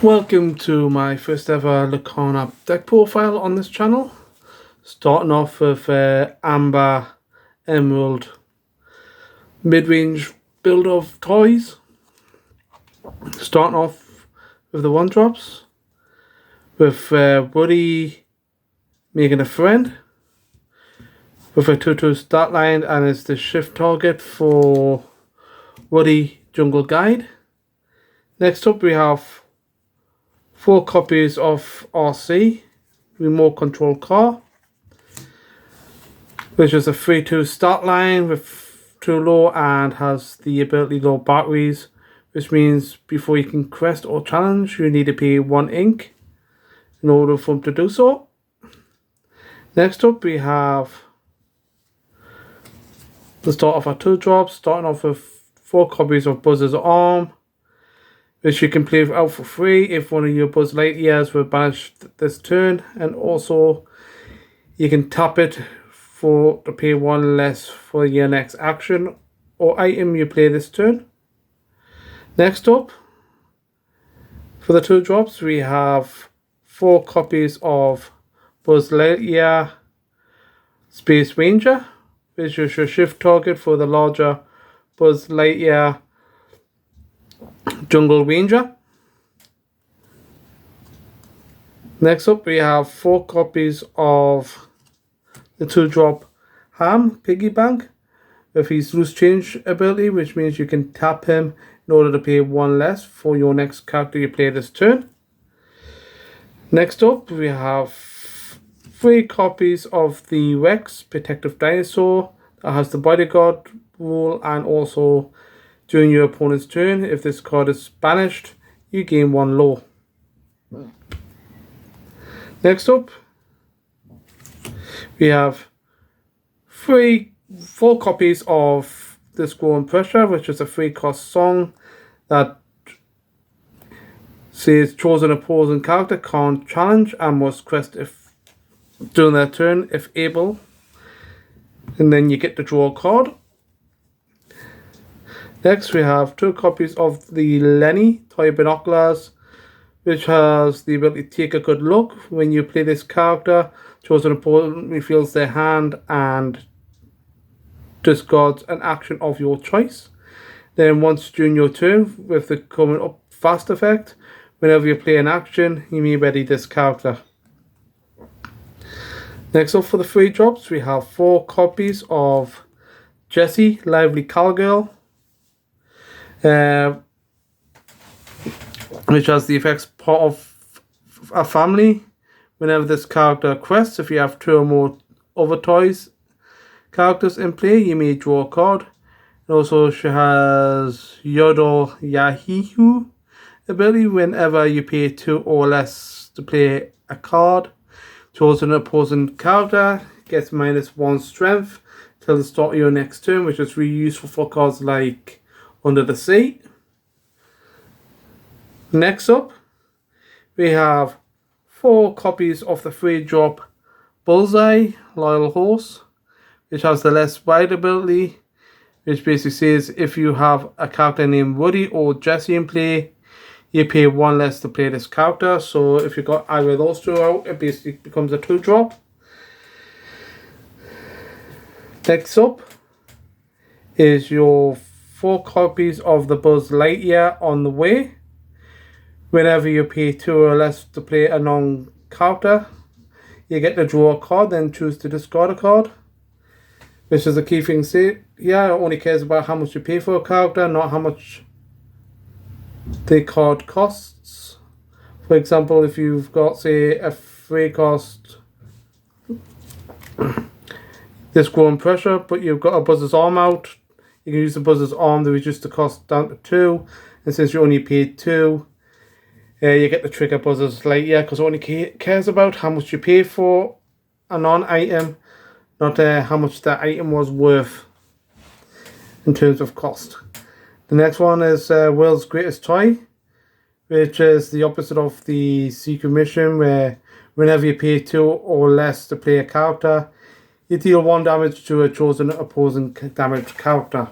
Welcome to my first ever Lorcana deck profile on this channel. Starting off with Amber Emerald mid-range build of toys. Starting off with the 1-drops. With Woody making a friend. With a 2/2 start line, and it's the shift target for Woody Jungle Guide. Next up we have 4 copies of RC Remote Control Car, which is a 3/2 start line with 2 low and has the ability low batteries, which means before you can quest or challenge you need to pay 1 ink in order for them to do so. Next up we have the start of our 2-drops, starting off with 4 copies of Buzz's Arm, which you can play out for free if one of your Buzz Lightyears were banished this turn, and also you can tap it to pay 1 less for your next action or item you play this turn. Next up, for the 2-drops, we have 4 copies of Buzz Lightyear Space Ranger, which is your shift target for the larger Buzz Lightyear Jungle Ranger. Next up we have 4 copies of the 2-drop Ham Piggy Bank with his loose change ability, which means you can tap him in order to pay 1 less for your next character you play this turn. Next up we have 3 copies of the Rex Protective Dinosaur that has the bodyguard rule, and also during your opponent's turn, if this card is banished, you gain 1 low. Next up, we have 4 copies of this Growing Pressure, which is a 3-cost song that says chosen opposing character can't challenge and must quest if during their turn if able, and then you get to draw a card. Next we have 2 copies of the Lenny Toy Binoculars, which has the ability to take a good look. When you play this character, chosen opponent reveals their hand and discards an action of your choice. Then once during your turn, with the coming up fast effect, whenever you play an action, you may ready this character. Next up, for the 3-drops, we have 4 copies of Jessie Lively Cowgirl, which has the effects part of a family. Whenever this character quests, if you have 2 or more other toys characters in play, you may draw a card. And also she has Yodel Yahihu ability. Whenever you pay 2 or less to play a card, chosen opposing character gets -1 strength till the start of your next turn, which is really useful for cards like Under the Sea. Next up, we have 4 copies of the 3-drop Bullseye Loyal Horse, which has the less wide ability, which basically says if you have a character named Woody or Jessie in play, you pay 1 less to play this character. So if you got either of those 2 out, it basically becomes a 2-drop. Next up is your 4 copies of the Buzz Lightyear On the Way. Whenever you pay 2 or less to play a non-character, you get to draw a card, then choose to discard a card. Which is a key thing to say. Yeah, it only cares about how much you pay for a character, not how much the card costs. For example, if you've got, say, a 3-cost this Growing Pressure, but you've got a Buzz's Arm out, you can use the Buzz's Arm to reduce the cost down to 2, and since you only paid 2, you get the trigger Buzz's Lightyear, because it only cares about how much you pay for a non-item, not how much that item was worth in terms of cost. The next one is World's Greatest Toy, which is the opposite of the Secret Mission, where whenever you pay 2 or less to play a character, you deal 1 damage to a chosen opposing damaged character.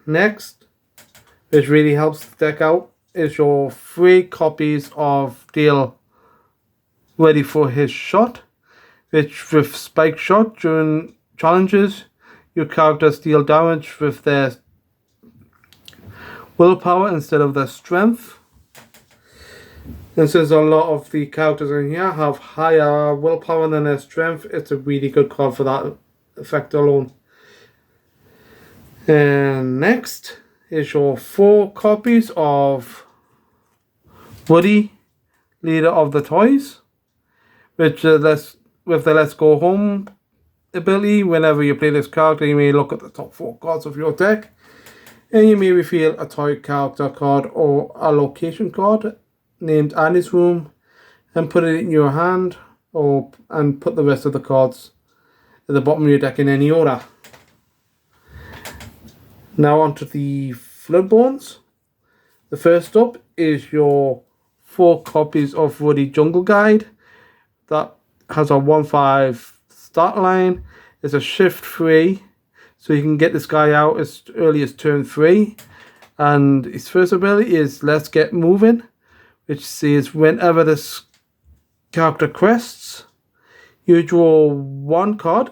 Next, which really helps the deck out, is your 3 copies of Dale ready for his shot, which with spike shot during challenges, your characters deal damage with their willpower instead of their strength. And since a lot of the characters in here have higher willpower than their strength, it's a really good card for that effect alone. And next is your 4 copies of Woody, Leader of the Toys, which with the Let's Go Home ability. Whenever you play this character, you may look at the top 4 cards of your deck, and you may reveal a toy character card or a location card named Annie's Room, and put it in your hand, and put the rest of the cards at the bottom of your deck in any order. Now onto the Floodbones. The first up is your 4 copies of Woody Jungle Guide. That has a 1/5 start line. It's a shift 3, so you can get this guy out as early as turn 3. And his first ability is Let's Get Moving, which says whenever this character quests, you draw 1 card.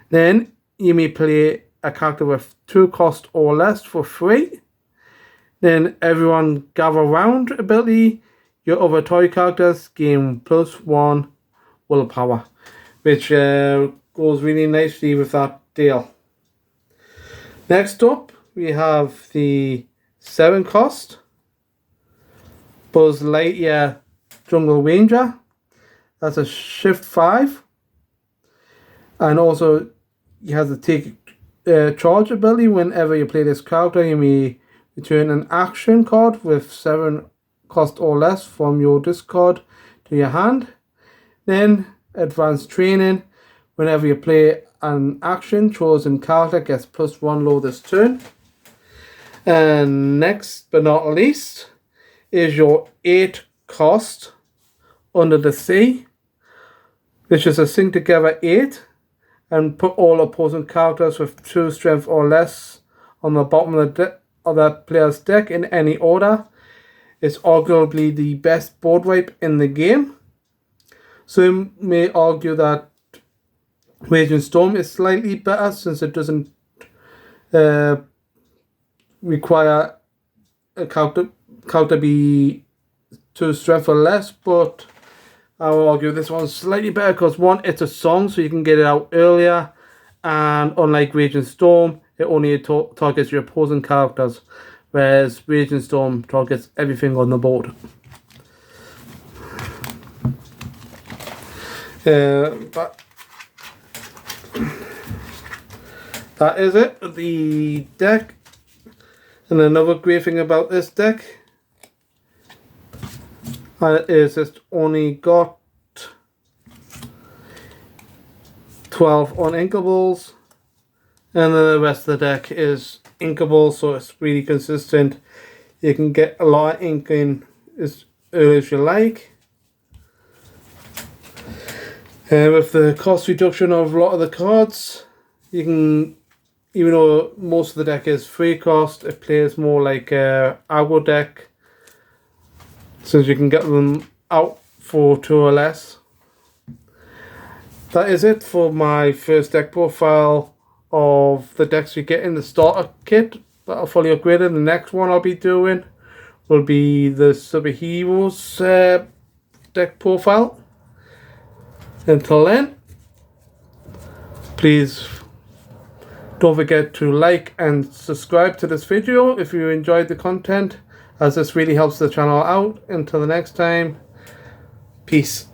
Then you may play a character with 2 cost or less for free. Then everyone gather round ability. Your other toy characters gain +1 willpower, which goes really nicely with that deal. Next up, we have the 7 cost Buzz Lightyear Jungle Ranger. That's a shift 5, and also he has a take charge ability. Whenever you play this character, you may return an action card with 7 cost or less from your discard to your hand. Then advanced training. Whenever you play an action, chosen character gets +1 low this turn. And next but not least is your 8 cost Under the Sea, which is a sing together 8, and put all opposing characters with 2 strength or less on the bottom of the player's deck in any order. It's arguably the best board wipe in the game. Some may argue that Raging Storm is slightly better since it doesn't require a character be 2 strength or less, but I will argue this one's slightly better because 1, it's a song, so you can get it out earlier, and unlike Raging Storm, it only targets your opposing characters, whereas Raging Storm targets everything on the board. But that is it, the deck. And another great thing about this deck is it's only got 12 uninkables, and then the rest of the deck is inkable, so it's really consistent. You can get a lot of ink in as early as you like. And with the cost reduction of a lot of the cards, you can, even though most of the deck is 3 cost, it plays more like a aggro deck, since you can get them out for 2 or less. That is it for my first deck profile of the decks you get in the starter kit that are fully upgraded. The next one I'll be doing will be the Superheroes deck profile. Until then, please don't forget to like and subscribe to this video if you enjoyed the content, as this really helps the channel out. Until the next time, peace.